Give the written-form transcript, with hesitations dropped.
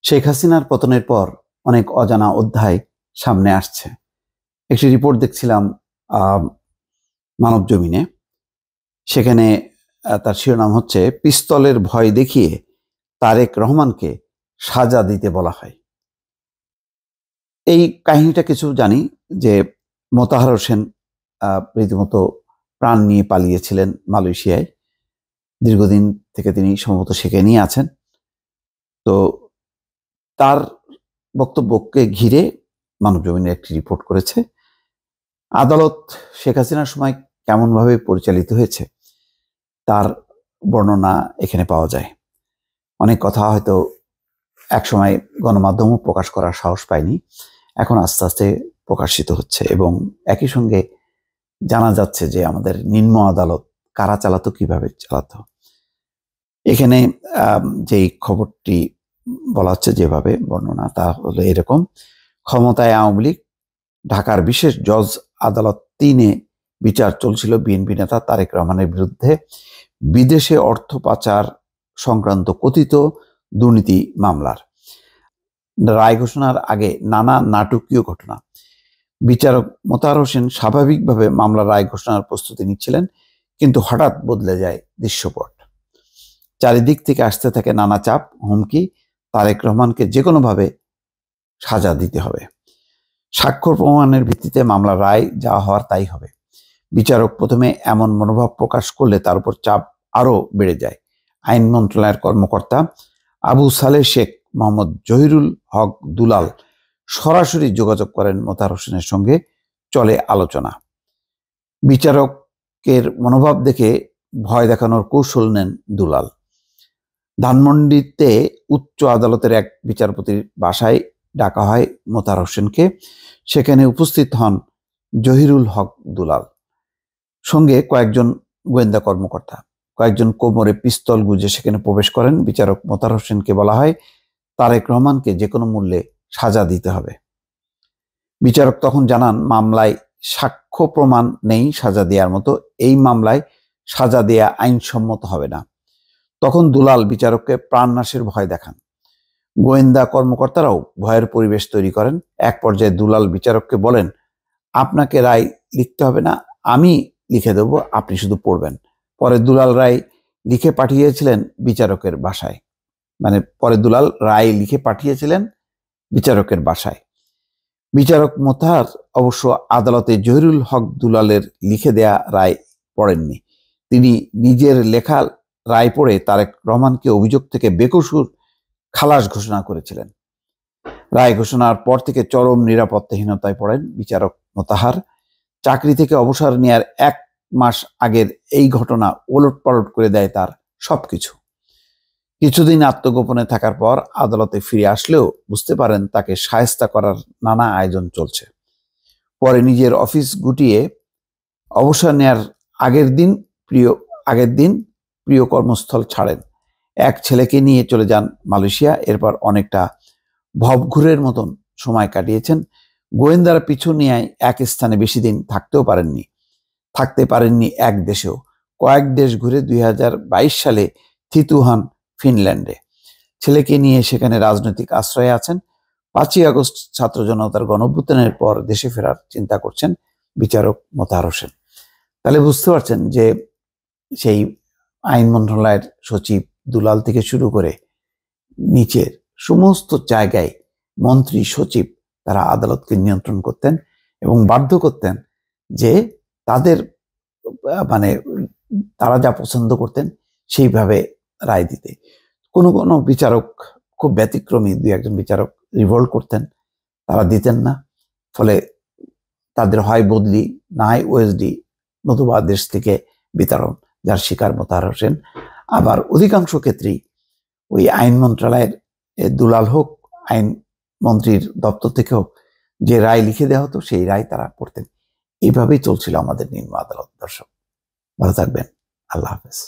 শেখ হাসিনার পতনের পর অনেক অজানা অধ্যায় সামনে আসছে। একটি রিপোর্ট দেখছিলাম মানবজমিনে। সেখানে তার শিরোনাম হচ্ছে পিস্তলের ভয় দেখিয়ে তারেক রহমানকে সাজা দিতে বলা হয়। এই কাহিনীটা কিছু জানি যে মোতাহার হোসেন রীতিমতো প্রাণ নিয়ে পালিয়েছিলেন মালয়েশিয়ায়। দীর্ঘদিন থেকে তিনি সম্ভবত সেখানে আছেন। তো তার বক্তব্যকে ঘিরে মানবজমিনে একটি রিপোর্ট করেছে। আদালত শেখ হাসিনার সময় কেমনভাবে পরিচালিত হয়েছে তার বর্ণনা এখানে পাওয়া যায়। অনেক কথা হয়তো একসময় গণমাধ্যমও প্রকাশ করার সাহস পায়নি, এখন আস্তে আস্তে প্রকাশিত হচ্ছে এবং একই সঙ্গে জানা যাচ্ছে যে আমাদের নিম্ন আদালত কারা চালাতো, কিভাবে চালাতো। এখানে যেই খবরটি বলা হচ্ছে, যেভাবে বর্ণনা, তা হলো এরকম: ক্ষমতায় আওয়ামী লীগ, ঢাকার বিশেষ জজ আদালত 3-এ বিচার চলছিল বিএনপি নেতা তারেক রহমানের বিরুদ্ধে বিদেশে অর্থ পাচার সংক্রান্ত কথিত দুর্নীতি মামলার। রায় ঘোষণার আগে নানা নাটকীয় ঘটনা। বিচারক মোতাহার হোসেন স্বাভাবিকভাবে মামলার রায় ঘোষণার প্রস্তুতি নিচ্ছিলেন, কিন্তু হঠাৎ বদলে যায় দৃশ্যপট। চারিদিক থেকে আসতে থাকে নানা চাপ, হুমকি। তারেক রহমানকে যে কোনোভাবে সাজা দিতে হবে, স্বাক্ষর প্রমাণের ভিত্তিতে মামলার রায় যা হওয়ার তাই হবে। বিচারক প্রথমে এমন মনোভাব প্রকাশ করলে তার উপর চাপ আরো বেড়ে যায়। আইন মন্ত্রণালয়ের কর্মকর্তা আবু সালেহ শেখ মোহাম্মদ জহিরুল হক দুলাল সরাসরি যোগাযোগ করেন মোতাহার হোসেনের সঙ্গে। চলে আলোচনা। বিচারকের মনোভাব দেখে ভয় দেখানোর কৌশল নেন দুলাল। ধানমন্ডিতে উচ্চ আদালতের এক বিচারপতির বাসায় ডাকা হয় মোতাহার হোসেনকে। সেখানে উপস্থিত হন জহিরুল হক দুলাল, সঙ্গে কয়েকজন গোয়েন্দা কর্মকর্তা। কয়েকজন কোমরে পিস্তল গুজে সেখানে প্রবেশ করেন। বিচারক মোতাহার হোসেনকে বলা হয় তারেক রহমানকে যে কোনো মূল্যে সাজা দিতে হবে। বিচারক তখন জানান, মামলায় সাক্ষ্য প্রমাণ নেই সাজা দেওয়ার মতো, এই মামলায় সাজা দেয়া আইনসম্মত হবে না। তখন দুলাল বিচারককে প্রাণনাশের ভয় দেখান। গোয়েন্দা কর্মকর্তারাও ভয়ের পরিবেশ তৈরি করেন। এক পর্যায়ে দুলাল বিচারককে বলেন, আপনাকে রায় লিখতে হবে না, আমি লিখে দেব, আপনি শুধু পড়বেন। পরে দুলাল রায় লিখে পাঠিয়েছিলেন বিচারকের বাসায়, পরে দুলাল রায় লিখে পাঠিয়েছিলেন বিচারকের বাসায়। বিচারক মোতাহার অবশ্য আদালতে জহিরুল হক দুলালের লিখে দেয়া রায় পড়েননি। তিনি নিজের লেখা রায় পড়ে তারেক রহমানকে অভিযোগ থেকে বেকসুর খালাস ঘোষণা করেছিলেন। রায় ঘোষণার পর থেকে চরম নিরাপত্তাহীনতায় পড়েন বিচারক মোতাহার। চাকরি থেকে অবসর নেওয়ার 1 মাস আগের এই ঘটনা ওলটপালট করে দেয় তার সবকিছু। কিছুদিন আত্মগোপনে থাকার পর আদালতে ফিরে আসলেও বুঝতে পারেন তাকে শায়েস্তা করার নানা আয়োজন চলছে। পরে নিজের অফিস গুটিয়ে অবসর নেওয়ার আগের দিন প্রিয় কর্মস্থল ছাড়েন। এক ছেলেকে নিয়ে চলে যান মালয়েশিয়া। এরপর অনেকটা ভবঘুরের মতন সময় কাটিয়েছেন। গোয়েন্দারা পিছু নিয়ে এক স্থানে বেশি দিন থাকতে পারেননি এক দেশেও। কয়েক দেশ ঘুরে 2022 সালে থিতু হন ফিনল্যান্ডে। ছেলেকে নিয়ে সেখানে রাজনৈতিক আশ্রয়ে আছেন। 5ই আগস্ট ছাত্র জনতার গণঅভ্যুত্থানের পর দেশে ফেরার চিন্তা করছেন বিচারক মোতাহার হোসেন। তাহলে বুঝতে পারছেন যে সেই আইন মন্ত্রণালয়ের সচিব দুলাল থেকে শুরু করে নিচের সমস্ত জায়গায় মন্ত্রী, সচিব, তারা আদালতকে নিয়ন্ত্রণ করতেন এবং বাধ্য করতেন যে তারা যা পছন্দ করতেন সেইভাবে রায় দিতে। কোনো কোনো বিচারক খুব ব্যতিক্রমী, 2-1 বিচারক রিভল্ট করতেন, তারা দিতেন না। ফলে তাদের হয় বদলি, না হয় ওএসডি, নতুবা দেশ থেকে বিতরণ, যার শিকার মোতাহার হোসেন। আবার অধিকাংশ ক্ষেত্রেই ওই আইন মন্ত্রণালয়ের দুলাল হোক, আইন মন্ত্রীর দপ্তর থেকে হোক, যে রায় লিখে দেওয়া হতো সেই রায় তারা পড়তেন। এইভাবেই চলছিল আমাদের নিম্ন আদালত। দর্শক, ভালো থাকবেন। আল্লাহ হাফেজ।